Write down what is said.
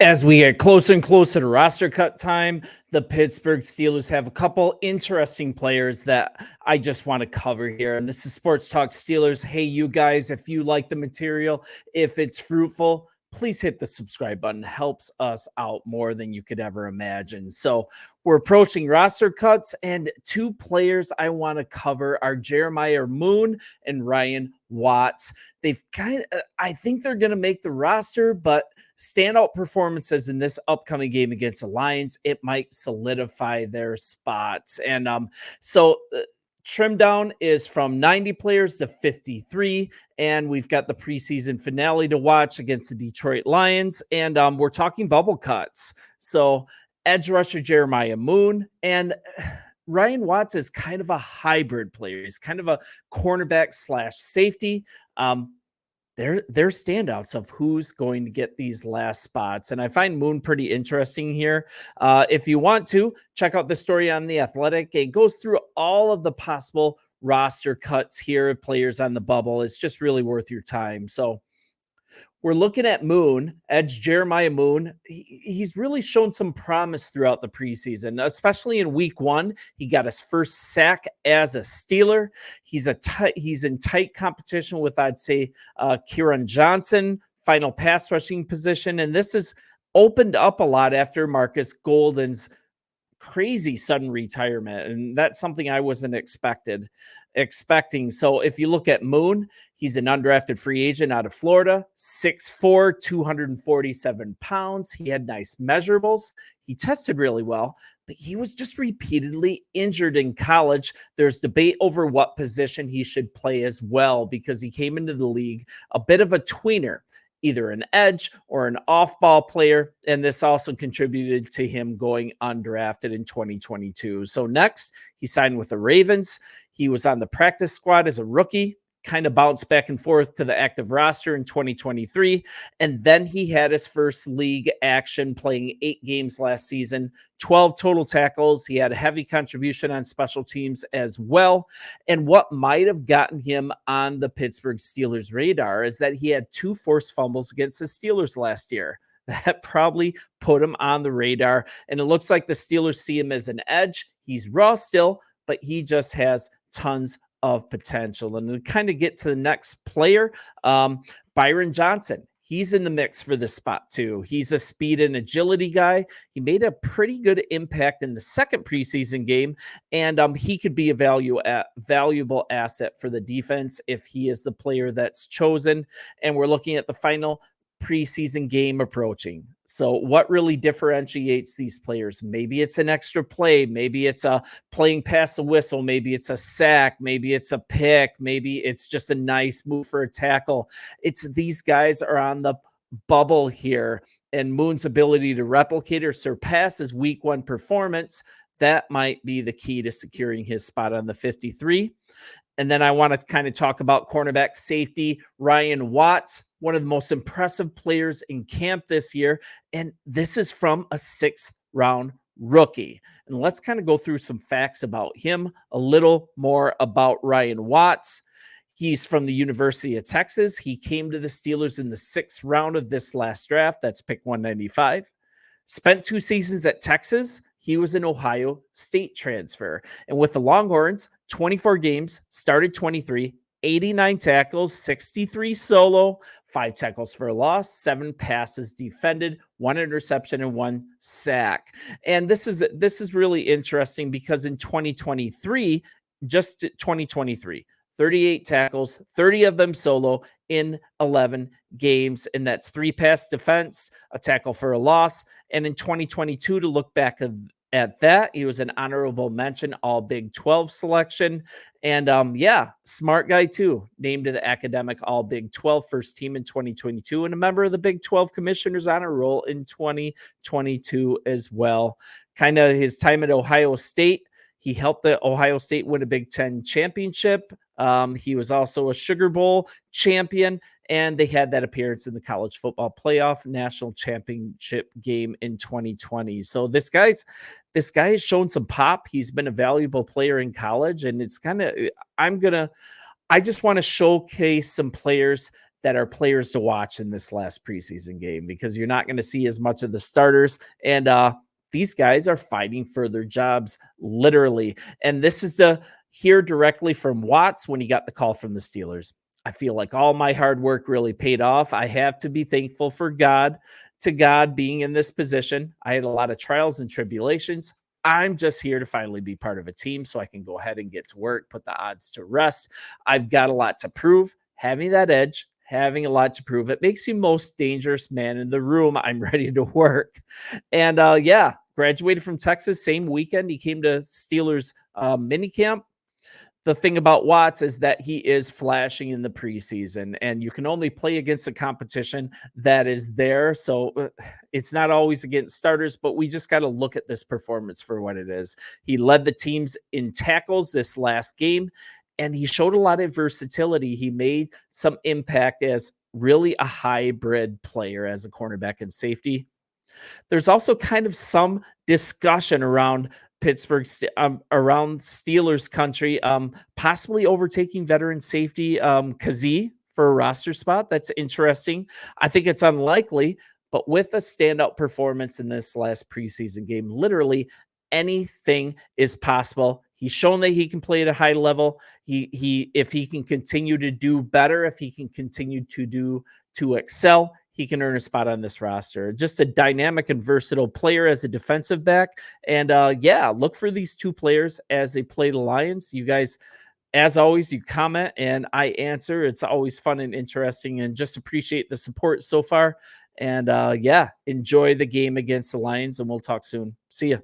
As we get closer and closer to roster cut time, the Pittsburgh Steelers have a couple interesting players that I just want to cover here. And this is Sports Talk Steelers. Hey, you guys, if you like the material, if it's fruitful, please hit the subscribe button. Helps us out more than you could ever imagine. So we're approaching roster cuts, and two players I want to cover are Jeremiah Moon and Ryan Watts. I think they're going to make the roster, but standout performances in this upcoming game against the Lions, it might solidify their spots. And trim down is from 90 players to 53, and we've got the preseason finale to watch against the Detroit Lions, and we're talking bubble cuts. So edge rusher Jeremiah Moon and Ryan Watts is kind of a hybrid player. He's kind of a cornerback / safety. They're standouts of who's going to get these last spots. And I find Moon pretty interesting here. If you want to, check out the story on The Athletic. It goes through all of the possible roster cuts here, players on the bubble. It's just really worth your time. So we're looking at Moon, edge Jeremiah Moon. He's really shown some promise throughout the preseason, especially in week 1. He got his first sack as a Steeler. He's in tight competition with, I'd say, Byron Johnson, final pass rushing position. And this has opened up a lot after Marcus Golden's crazy sudden retirement. And that's something I wasn't expecting. So if you look at Moon, he's an undrafted free agent out of Florida, 6'4", 247 pounds. He had nice measurables. He tested really well, but he was just repeatedly injured in college. There's debate over what position he should play as well, because he came into the league a bit of a tweener, either an edge or an off-ball player, and this also contributed to him going undrafted in 2022. So next, he signed with the Ravens. He was on the practice squad as a rookie, kind of bounced back and forth to the active roster in 2023, and then he had his first league action playing 8 games last season, 12 total tackles. He had a heavy contribution on special teams as well, and what might have gotten him on the Pittsburgh Steelers radar is that he had 2 forced fumbles against the Steelers last year. That probably put him on the radar, and it looks like the Steelers see him as an edge. He's raw still, but he just has tons of potential. And to kind of get to the next player, Byron Johnson, he's in the mix for this spot too. He's a speed and agility guy. He made a pretty good impact in the second preseason game, and he could be a valuable asset for the defense if he is the player that's chosen. And we're looking at the final preseason game approaching. So what really differentiates these players? Maybe it's an extra play. Maybe it's a playing past the whistle. Maybe it's a sack. Maybe it's a pick. Maybe it's just a nice move for a tackle. It's these guys are on the bubble here, and Moon's ability to replicate or surpass his week 1 performance, that might be the key to securing his spot on the 53. And then I want to kind of talk about cornerback safety Ryan Watts, one of the most impressive players in camp this year. And this is from a 6th-round rookie. And let's kind of go through some facts about him, a little more about Ryan Watts. He's from the University of Texas. He came to the Steelers in the 6th round of this last draft. That's pick 195. Spent 2 seasons at Texas. He was an Ohio State transfer. And with the Longhorns, 24 games, started 23, 89 tackles, 63 solo, 5 tackles for a loss, 7 passes defended, 1 interception, and 1 sack. And this is really interesting because in 2023, just 2023, 38 tackles, 30 of them solo in 11 games. And that's 3 pass defense, a tackle for a loss. And in 2022, to look back at that, he was an honorable mention, all Big 12 selection. And smart guy too, named to the academic all Big 12 first team in 2022, and a member of the Big 12 Commissioners Honor Roll in 2022 as well. Kind of his time at Ohio State, he helped the Ohio State win a Big 10 championship. He was also a Sugar Bowl champion, and they had that appearance in the college football playoff national championship game in 2020. So this guy has shown some pop. He's been a valuable player in college, and it's kind of, I just want to showcase some players that are players to watch in this last preseason game, because you're not going to see as much of the starters. And these guys are fighting for their jobs, literally. And this is to hear directly from Watts when he got the call from the Steelers. I feel like all my hard work really paid off. I have to be thankful for God, to God being in this position. I had a lot of trials and tribulations. I'm just here to finally be part of a team so I can go ahead and get to work, put the odds to rest. I've got a lot to prove. Having that edge, having a lot to prove, it makes you most dangerous man in the room. I'm ready to work. And yeah, graduated from Texas same weekend. He came to Steelers minicamp. The thing about Watts is that he is flashing in the preseason, and you can only play against the competition that is there. So it's not always against starters, but we just got to look at this performance for what it is. He led the teams in tackles this last game, and he showed a lot of versatility. He made some impact as really a hybrid player as a cornerback and safety. There's also kind of some discussion around Pittsburgh, around Steelers country, possibly overtaking veteran safety Kazee for a roster spot. That's interesting. I think it's unlikely, but with a standout performance in this last preseason game, literally anything is possible. He's shown that he can play at a high level. If he can continue to do better, if he can continue to excel, he can earn a spot on this roster. Just a dynamic and versatile player as a defensive back. And yeah, look for these two players as they play the Lions. You guys, as always, you comment and I answer. It's always fun and interesting, and just appreciate the support so far. And yeah, enjoy the game against the Lions, and we'll talk soon. See ya.